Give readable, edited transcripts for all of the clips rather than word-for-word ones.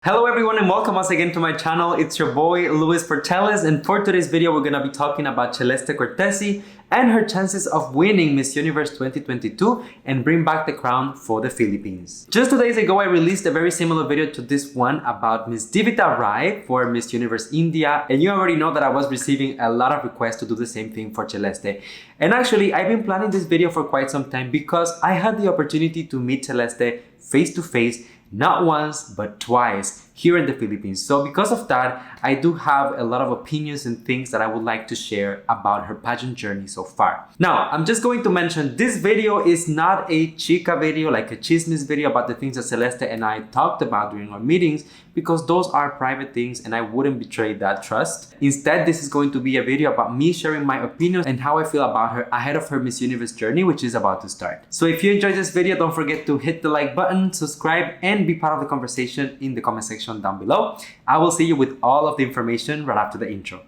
Hello everyone and welcome once again to my channel. It's your boy Luis Portelles, and for today's video we're gonna be talking about Celeste Cortesi and her chances of winning Miss Universe 2022 and bring back the crown for the Philippines. Just 2 days ago I released a very similar video to this one about Miss Divita Rai for Miss Universe India, and you already know that I was receiving a lot of requests to do the same thing for Celeste. And actually I've been planning this video for quite some time because I had the opportunity to meet Celeste face to face not once, but twice here in the Philippines. So because of that, I do have a lot of opinions and things that I would like to share about her pageant journey so far. Now, I'm just going to mention this video is not a chica video, like a chismes video about the things that Celeste and I talked about during our meetings, because those are private things and I wouldn't betray that trust. Instead, this is going to be a video about me sharing my opinions and how I feel about her ahead of her Miss Universe journey, which is about to start. So if you enjoyed this video, don't forget to hit the like button, subscribe, and be part of the conversation in the comment section down below. I will see you with all of the information right after the intro.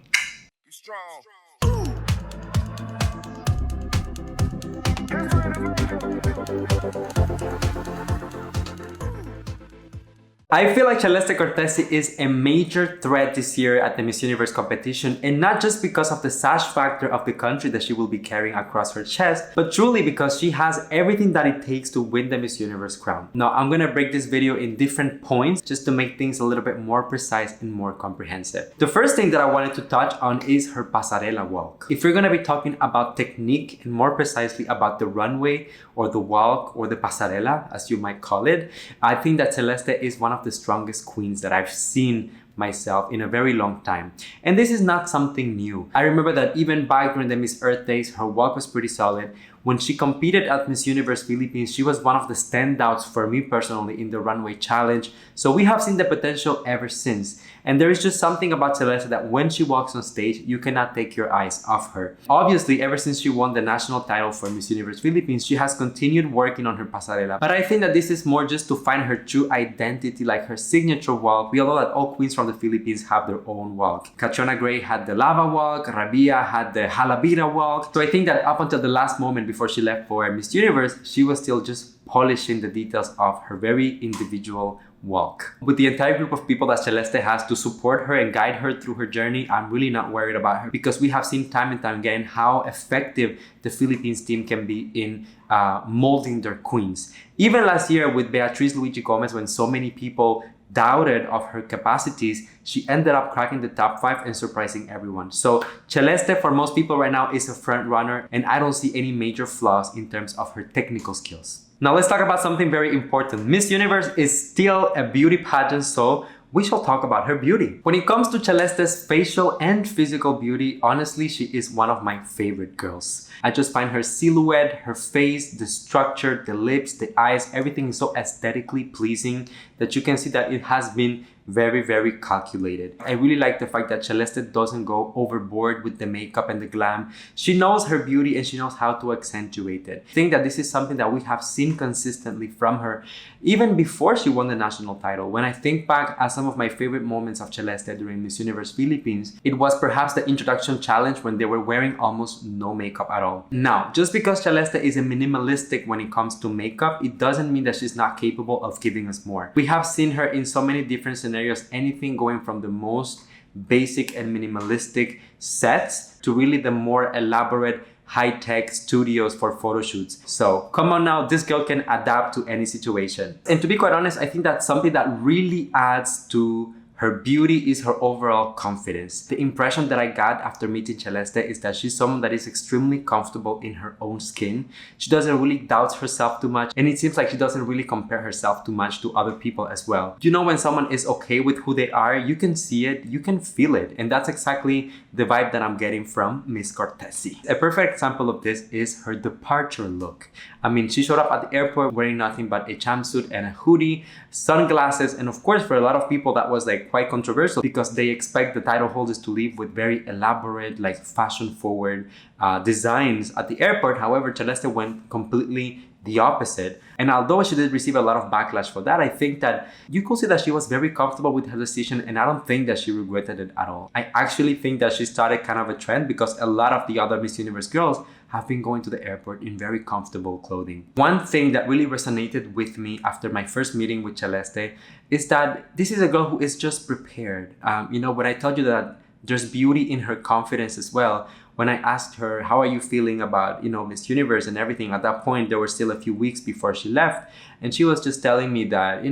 I feel like Celeste Cortesi is a major threat this year at the Miss Universe competition, and not just because of the sash factor of the country that she will be carrying across her chest, but truly because she has everything that it takes to win the Miss Universe crown. Now, I'm gonna break this video in different points just to make things a little bit more precise and more comprehensive. The first thing that I wanted to touch on is her Pasarela walk. If you're gonna be talking about technique and more precisely about the runway or the walk or the Pasarela, as you might call it, I think that Celeste is one of the strongest queens that I've seen myself in a very long time. And this is not something new. I remember that even back during the Miss Earth days, her walk was pretty solid. When she competed at Miss Universe Philippines, she was one of the standouts for me personally in the runway challenge. So we have seen the potential ever since. And there is just something about Celeste that when she walks on stage, you cannot take your eyes off her. Obviously, ever since she won the national title for Miss Universe Philippines, she has continued working on her Pasarela. But I think that this is more just to find her true identity, like her signature walk. We all know that all queens from the Philippines have their own walk. Catriona Gray had the lava walk, Rabia had the halabira walk. So I think that up until the last moment before she left for Miss Universe, she was still just polishing the details of her very individual walk. With the entire group of people that Celeste has to support her and guide her through her journey, I'm really not worried about her because we have seen time and time again how effective the Philippines team can be in molding their queens. Even last year with Beatriz Luigi Gomez, when so many people doubted of her capacities, she ended up cracking the top 5 and surprising everyone. So Celeste, for most people right now, is a front runner, and I don't see any major flaws in terms of her technical skills. Now let's talk about something very important. Miss Universe is still a beauty pageant, so we shall talk about her beauty. When it comes to Celeste's facial and physical beauty, honestly, she is one of my favorite girls. I just find her silhouette, her face, the structure, the lips, the eyes, everything is so aesthetically pleasing that you can see that it has been very, very calculated. I really like the fact that Celeste doesn't go overboard with the makeup and the glam. She knows her beauty and she knows how to accentuate it. I think that this is something that we have seen consistently from her even before she won the national title. When I think back at some of my favorite moments of Celeste during Miss Universe Philippines, it was perhaps the introduction challenge when they were wearing almost no makeup at all. Now, just because Celeste is a minimalistic when it comes to makeup, it doesn't mean that she's not capable of giving us more. We have seen her in so many different scenarios, anything going from the most basic and minimalistic sets to really the more elaborate high-tech studios for photo shoots. So come on now, this girl can adapt to any situation. And to be quite honest, I think that's something that really adds to her beauty is her overall confidence. The impression that I got after meeting Celeste is that she's someone that is extremely comfortable in her own skin. She doesn't really doubt herself too much, and it seems like she doesn't really compare herself too much to other people as well. You know, when someone is okay with who they are, you can see it, you can feel it, and that's exactly the vibe that I'm getting from Miss Cortesi. A perfect example of this is her departure look. I mean, she showed up at the airport wearing nothing but a jumpsuit and a hoodie, sunglasses, and of course for a lot of people that was like quite controversial because they expect the title holders to leave with very elaborate, like fashion forward designs at the airport. However, Celeste went completely the opposite. And although she did receive a lot of backlash for that, I think that you could see that she was very comfortable with her decision, and I don't think that she regretted it at all. I actually think that she started kind of a trend because a lot of the other Miss Universe girls have been going to the airport in very comfortable clothing. One thing that really resonated with me after my first meeting with Celeste is that this is a girl who is just prepared. When I told you that there's beauty in her confidence as well, when I asked her, how are you feeling about, Miss Universe and everything? At that point, there were still a few weeks before she left. And she was just telling me that,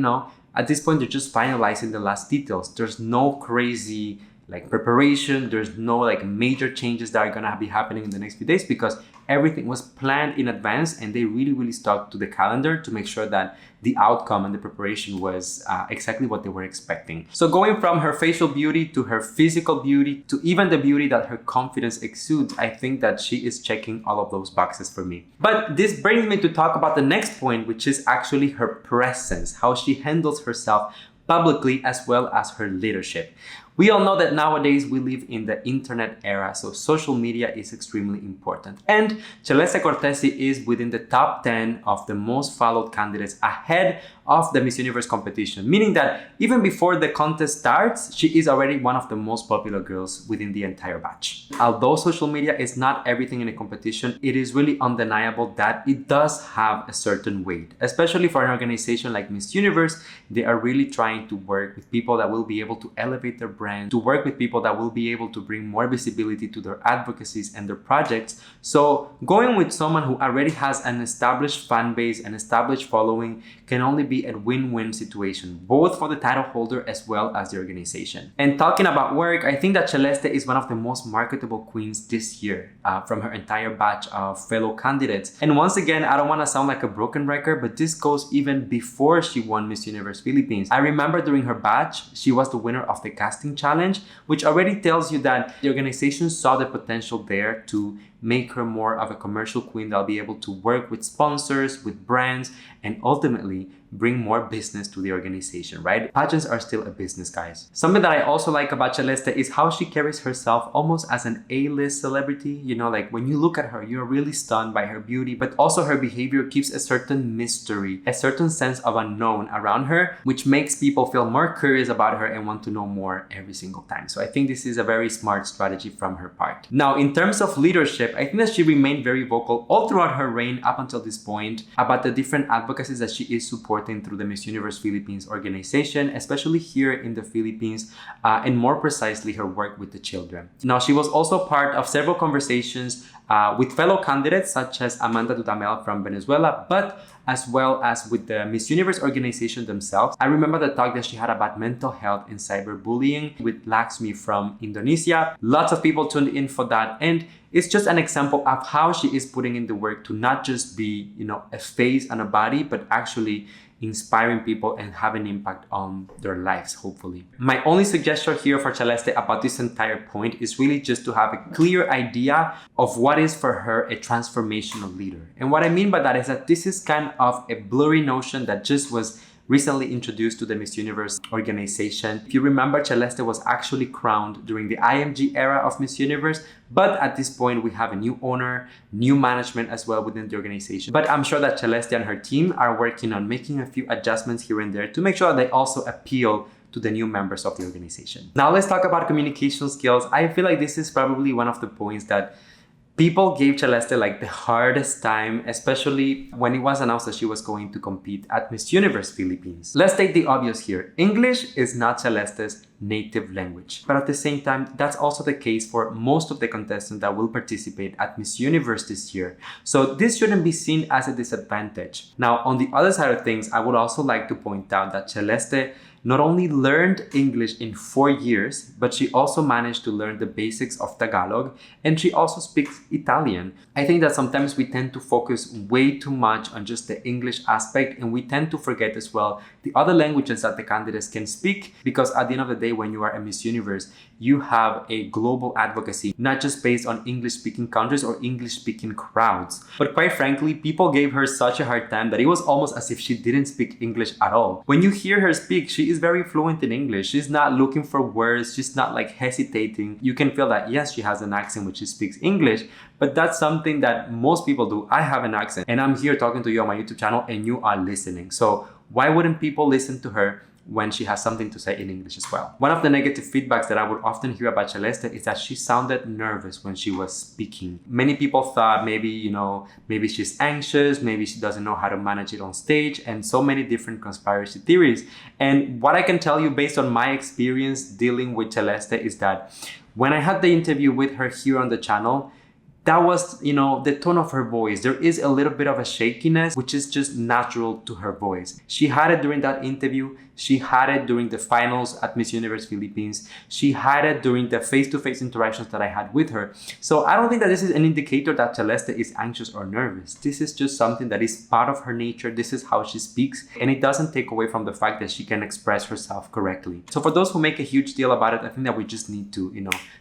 at this point, they're just finalizing the last details. There's no crazy preparation. There's no major changes that are gonna be happening in the next few days because everything was planned in advance and they really, really stuck to the calendar to make sure that the outcome and the preparation was exactly what they were expecting. So going from her facial beauty to her physical beauty to even the beauty that her confidence exudes, I think that she is checking all of those boxes for me. But this brings me to talk about the next point, which is actually her presence, how she handles herself publicly as well as her leadership. We all know that nowadays we live in the internet era, so social media is extremely important. And Celeste Cortesi is within the top 10 of the most followed candidates ahead of the Miss Universe competition, meaning that even before the contest starts, she is already one of the most popular girls within the entire batch. Although social media is not everything in a competition, it is really undeniable that it does have a certain weight, especially for an organization like Miss Universe. They are really trying to work with people that will be able to elevate their brand, to work with people that will be able to bring more visibility to their advocacies and their projects. So going with someone who already has an established fan base, an established following, can only be a win-win situation, both for the title holder as well as the organization. And talking about work, I think that Celeste is one of the most marketable queens this year from her entire batch of fellow candidates. And once again, I don't want to sound like a broken record, but this goes even before she won Miss Universe Philippines. I remember during her batch, she was the winner of the casting challenge, which already tells you that the organization saw the potential there to make her more of a commercial queen that'll be able to work with sponsors, with brands, and ultimately bring more business to the organization, right? Pageants are still a business, guys. Something that I also like about Celeste is how she carries herself almost as an A-list celebrity. When you look at her, you're really stunned by her beauty, but also her behavior keeps a certain mystery, a certain sense of unknown around her, which makes people feel more curious about her and want to know more every single time. So I think this is a very smart strategy from her part. Now, in terms of leadership, I think that she remained very vocal all throughout her reign up until this point about the different advocacies that she is supporting through the Miss Universe Philippines organization, especially here in the Philippines, and more precisely her work with the children. Now, she was also part of several conversations with fellow candidates such as Amanda Dudamel from Venezuela, but as well as with the Miss Universe organization themselves. I remember the talk that she had about mental health and cyberbullying with Laxmi from Indonesia. Lots of people tuned in for that, and it's just an example of how she is putting in the work to not just be, a face and a body, but actually inspiring people and have an impact on their lives, hopefully. My only suggestion here for Celeste about this entire point is really just to have a clear idea of what is for her a transformational leader. And what I mean by that is that this is kind of a blurry notion that just was recently introduced to the Miss Universe organization. If you remember, Celeste was actually crowned during the IMG era of Miss Universe, but at this point we have a new owner, new management as well within the organization. But I'm sure that Celeste and her team are working on making a few adjustments here and there to make sure that they also appeal to the new members of the organization. Now let's talk about communication skills. I feel like this is probably one of the points that people gave Celeste the hardest time, especially when it was announced that she was going to compete at Miss Universe Philippines. Let's take the obvious here. English is not Celeste's native language. But at the same time, that's also the case for most of the contestants that will participate at Miss Universe this year. So this shouldn't be seen as a disadvantage. Now, on the other side of things, I would also like to point out that Celeste not only learned English in 4 years, but she also managed to learn the basics of Tagalog, and she also speaks Italian. I think that sometimes we tend to focus way too much on just the English aspect, and we tend to forget as well the other languages that the candidates can speak, because at the end of the day, when you are a Miss Universe, you have a global advocacy, not just based on English-speaking countries or English-speaking crowds. But quite frankly, people gave her such a hard time that it was almost as if she didn't speak English at all. When you hear her speak, she is very fluent in English. She's not looking for words. She's not hesitating. You can feel that, yes, she has an accent when she speaks English, but that's something that most people do. I have an accent and I'm here talking to you on my YouTube channel and you are listening. So why wouldn't people listen to her when she has something to say in English as well. One of the negative feedbacks that I would often hear about Celeste is that she sounded nervous when she was speaking. Many people thought maybe she's anxious, maybe she doesn't know how to manage it on stage, and so many different conspiracy theories. And what I can tell you based on my experience dealing with Celeste is that when I had the interview with her here on the channel, that was, the tone of her voice. There is a little bit of a shakiness, which is just natural to her voice. She had it during that interview. She had it during the finals at Miss Universe Philippines. She had it during the face-to-face interactions that I had with her. So I don't think that this is an indicator that Celeste is anxious or nervous. This is just something that is part of her nature. This is how she speaks. And it doesn't take away from the fact that she can express herself correctly. So for those who make a huge deal about it, I think that we just need to,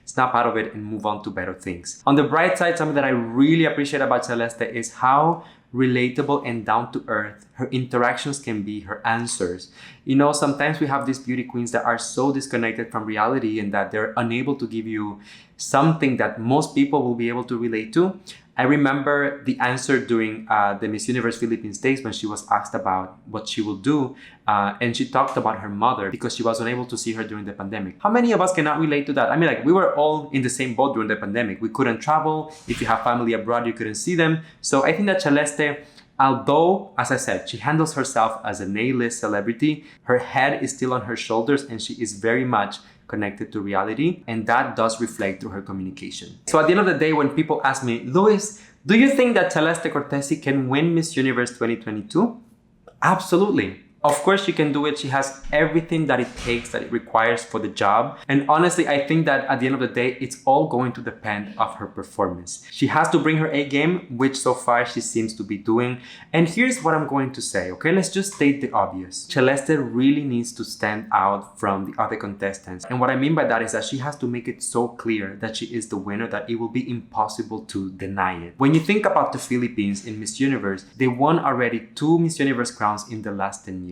snap out of it and move on to better things. On the bright side, something that I really appreciate about Celeste is how relatable and down to earth her interactions can be, her answers. Sometimes we have these beauty queens that are so disconnected from reality and that they're unable to give you something that most people will be able to relate to. I remember the answer during the Miss Universe Philippines days when she was asked about what she will do, and she talked about her mother because she was unable to see her during the pandemic. How many of us cannot relate to that? I mean, we were all in the same boat during the pandemic. We couldn't travel. If you have family abroad, you couldn't see them. So I think that Celeste, although, as I said, she handles herself as an A-list celebrity, her head is still on her shoulders and she is very much connected to reality, and that does reflect through her communication. So at the end of the day, when people ask me, Luis, do you think that Celeste Cortesi can win Miss Universe 2022? Absolutely. Of course she can do it. She has everything that it takes, that it requires for the job. And honestly, I think that at the end of the day, it's all going to depend on her performance. She has to bring her A game, which so far she seems to be doing. And here's what I'm going to say, okay? Let's just state the obvious. Celeste really needs to stand out from the other contestants. And what I mean by that is that she has to make it so clear that she is the winner that it will be impossible to deny it. When you think about the Philippines in Miss Universe, they won already 2 Miss Universe crowns in the last 10 years.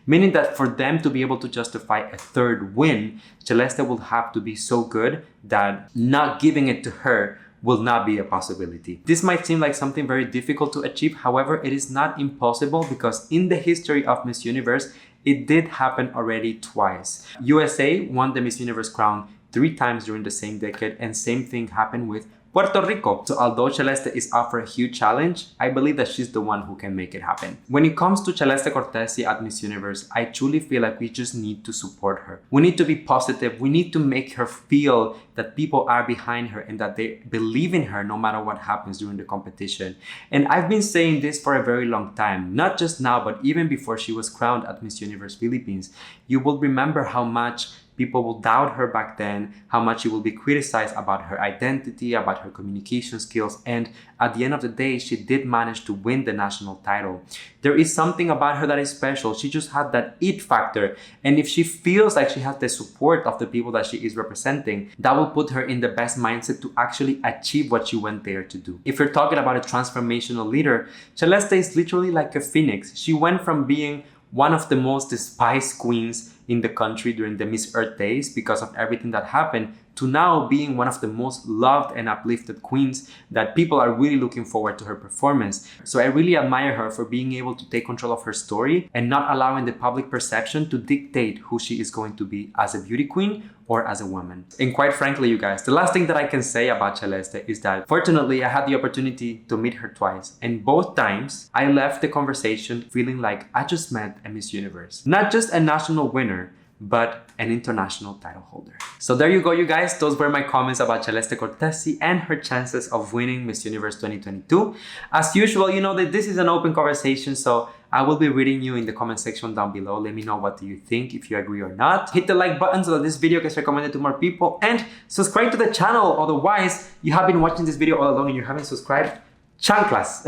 Meaning that for them to be able to justify a third win, Celeste will have to be so good that not giving it to her will not be a possibility. This might seem like something very difficult to achieve. However, it is not impossible because in the history of Miss Universe, it did happen already twice. USA won the Miss Universe crown 3 times during the same decade, and same thing happened with Puerto Rico. So although Celeste is up for a huge challenge, I believe that she's the one who can make it happen. When it comes to Celeste Cortesi at Miss Universe, I truly feel like we just need to support her. We need to be positive. We need to make her feel that people are behind her and that they believe in her no matter what happens during the competition. And I've been saying this for a very long time, not just now, but even before she was crowned at Miss Universe Philippines. You will remember how much people will doubt her back then, how much she will be criticized about her identity, about her communication skills, and at the end of the day, she did manage to win the national title. There is something about her that is special. She just had that it factor, and if she feels like she has the support of the people that she is representing, that will put her in the best mindset to actually achieve what she went there to do. If you're talking about a transformational leader, Celeste is literally like a phoenix. She went from being one of the most despised queens in the country during the Miss Earth days because of everything that happened, to now being one of the most loved and uplifted queens that people are really looking forward to her performance. So I really admire her for being able to take control of her story and not allowing the public perception to dictate who she is going to be as a beauty queen or as a woman. And quite frankly, you guys, the last thing that I can say about Celeste is that fortunately I had the opportunity to meet her twice, and both times I left the conversation feeling like I just met a Miss Universe. Not just a national winner, but an international title holder. So there you go, you guys. Those were my comments about Celeste Cortesi and her chances of winning Miss Universe 2022. As usual, you know that this is an open conversation, so I will be reading you in the comment section down below. Let me know what do you think, if you agree or not. Hit the like button so that this video gets recommended to more people, and subscribe to the channel. Otherwise, you have been watching this video all along and you haven't subscribed. Chanclas.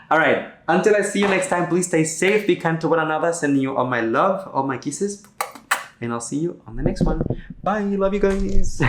All right, until I see you next time, please stay safe, be kind to one another, sending you all my love, all my kisses, and I'll see you on the next one. Bye, love you guys.